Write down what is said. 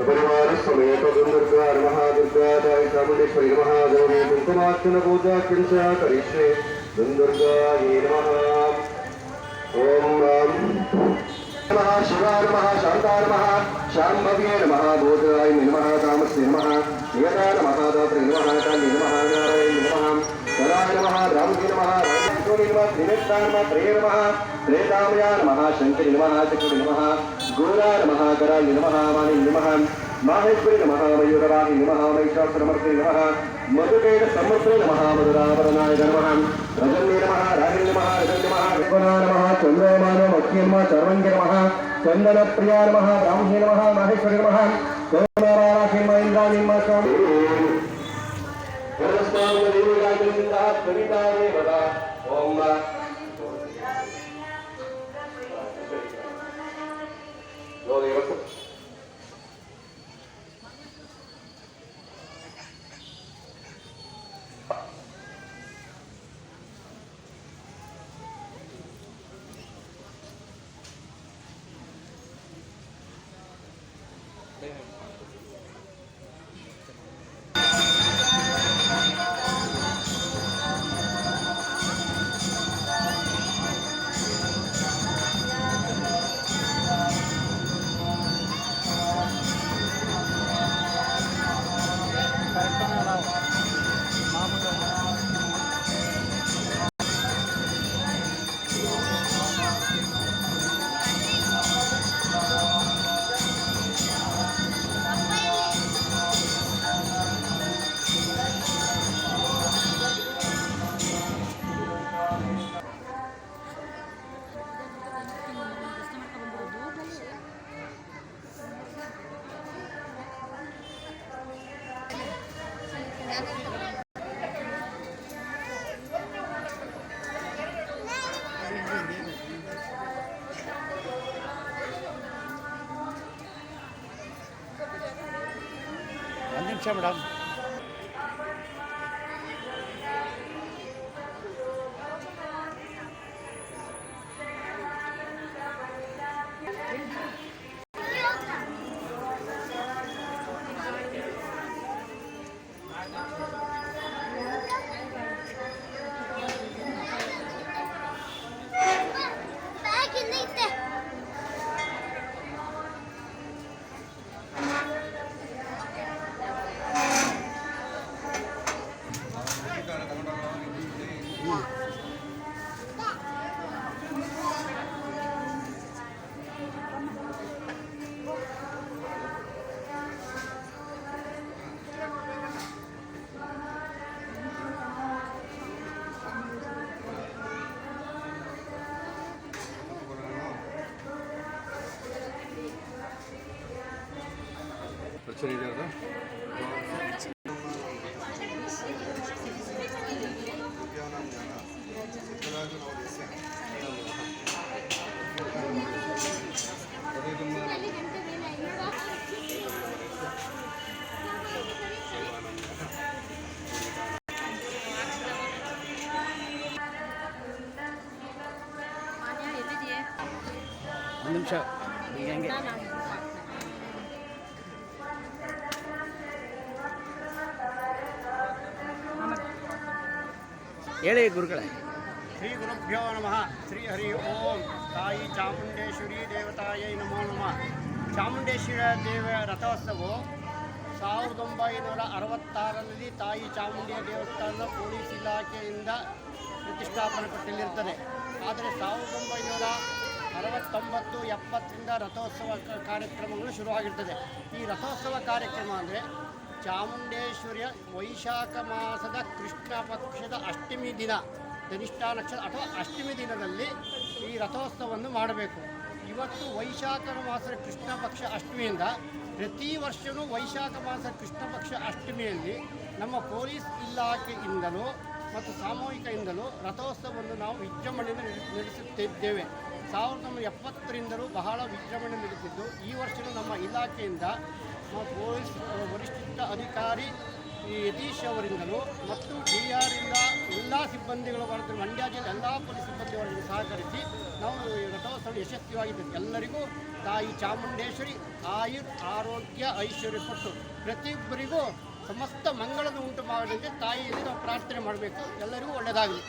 परिवार समेत दुर्गा महादुर्गा ताई चामुंडेश्वरी महादेवी कुंकुमार्चन पूजा किंचा करिष्ये दुर्गायै नमः। ओम नमः शिवाय नमः शांताय नमः शांभव्ये नमः बोधाय नमः कामस्य नमः नियताय नमः दात्रे नमः काली नमः नारायण नमः सदाय नमः रामजी नमः रामजी नमः त्रिनेत्राय नमः त्रये नमः त्रेतामयाय नमः शंकरी नमः चक्री नमः गोराय नमः कराय नमः वाणी नमः माहेश्वरी नमः मयूरवाही नमः महिषासुरमर्दिने नमः मधुकेट समर्थे नमः मधुरावरणाय नमः रजन्ये नमः रागिने नमः रजन्ये नमः विपनाय नमः चंद्रमान मक्खी नमः चर्वंगे नमः चंदनप्रियाय नमः ब्राह्मणे नमः माहेश्वरी नमः सोमवाराखि महेन्द्राणि नमः देवी राजनिंदा कविताये वदा ओम ಮೇಡಮ್ ಪ್ರಚನೆ ಇದೆ ಅದು ಒಂದು ನಿಮಿಷ ಈಗ ಹಂಗೆ ಹೇಳಿ ಗುರುಗಳೇ. ಶ್ರೀ ಗುರುಭ್ಯೋ ನಮಃ. ಶ್ರೀ ಹರಿ ಓಂ. ತಾಯಿ ಚಾಮುಂಡೇಶ್ವರಿ ದೇವತಾಯೈ ನಮೋ ನಮಃ. ಚಾಮುಂಡೇಶ್ವರಿ ದೇವಿಯ ರಥೋತ್ಸವವು 1966ರಲ್ಲಿ ತಾಯಿ ಚಾಮುಂಡಿಯ ದೇವಸ್ಥಾನದ ಪೊಲೀಸ್ ಇಲಾಖೆಯಿಂದ ಪ್ರತಿಷ್ಠಾಪನೆಪಟ್ಟಿರುತ್ತದೆ. ಆದರೆ 1969-70ರಿಂದ ರಥೋತ್ಸವ ಕಾರ್ಯಕ್ರಮಗಳು ಶುರುವಾಗಿರ್ತದೆ. ಈ ರಥೋತ್ಸವ ಕಾರ್ಯಕ್ರಮ ಅಂದರೆ ಚಾಮುಂಡೇಶ್ವರಿಯ ವೈಶಾಖ ಮಾಸದ ಕೃಷ್ಣ ಪಕ್ಷದ ಅಷ್ಟಮಿ ದಿನ, ಧನಿಷ್ಠಾ ನಕ್ಷತ್ರ ಅಥವಾ ಅಷ್ಟಮಿ ದಿನದಲ್ಲಿ ಈ ರಥೋತ್ಸವವನ್ನು ಮಾಡಬೇಕು. ಇವತ್ತು ವೈಶಾಖ ಮಾಸದ ಕೃಷ್ಣ ಪಕ್ಷ ಅಷ್ಟಮಿಯಿಂದ ಪ್ರತಿ ವರ್ಷವೂ ವೈಶಾಖ ಮಾಸದ ಕೃಷ್ಣ ಪಕ್ಷ ಅಷ್ಟಮಿಯಲ್ಲಿ ನಮ್ಮ ಪೊಲೀಸ್ ಇಲಾಖೆಯಿಂದಲೂ ಮತ್ತು ಸಾಮೂಹಿಕದಿಂದಲೂ ರಥೋತ್ಸವವನ್ನು ನಾವು ವಿಜೃಂಭಣೆಯಿಂದ ನಡೆಸುತ್ತಿದ್ದೇವೆ. 1970ರಿಂದಲೂ ಬಹಳ ವಿಜೃಂಭಣೆ ನಡೆಸಿದ್ದು, ಈ ವರ್ಷವೂ ನಮ್ಮ ಇಲಾಖೆಯಿಂದ ಪೊಲೀಸ್ ವರಿಷ್ಠ ಅಧಿಕಾರಿ ಈ ಯತೀಶ್ ಅವರಿಂದಲೂ ಮತ್ತು ಡಿ ಆರಿಂದ ಎಲ್ಲ ಸಿಬ್ಬಂದಿಗಳು ಬರೆದು ಮಂಡ್ಯ ಜಿಲ್ಲೆ ಎಲ್ಲ ಪೊಲೀಸ್ ಸಿಬ್ಬಂದಿಯವರಿಗೆ ಸಹಕರಿಸಿ ನಾವು ಈ ರಥೋತ್ಸವ ಯಶಸ್ವಿಯಾಗಿದ್ದೇವೆ. ಎಲ್ಲರಿಗೂ ತಾಯಿ ಚಾಮುಂಡೇಶ್ವರಿ ಆರೋಗ್ಯ ಐಶ್ವರ್ಯ ಕೊಟ್ಟು ಪ್ರತಿಯೊಬ್ಬರಿಗೂ ಸಮಸ್ತ ಮಂಗಳದ ಉಂಟು ಮಾಡಲಿಕ್ಕೆ ತಾಯಿಯಲ್ಲಿ ನಾವು ಪ್ರಾರ್ಥನೆ ಮಾಡಬೇಕು. ಎಲ್ಲರಿಗೂ ಒಳ್ಳೆಯದಾಗಲಿ.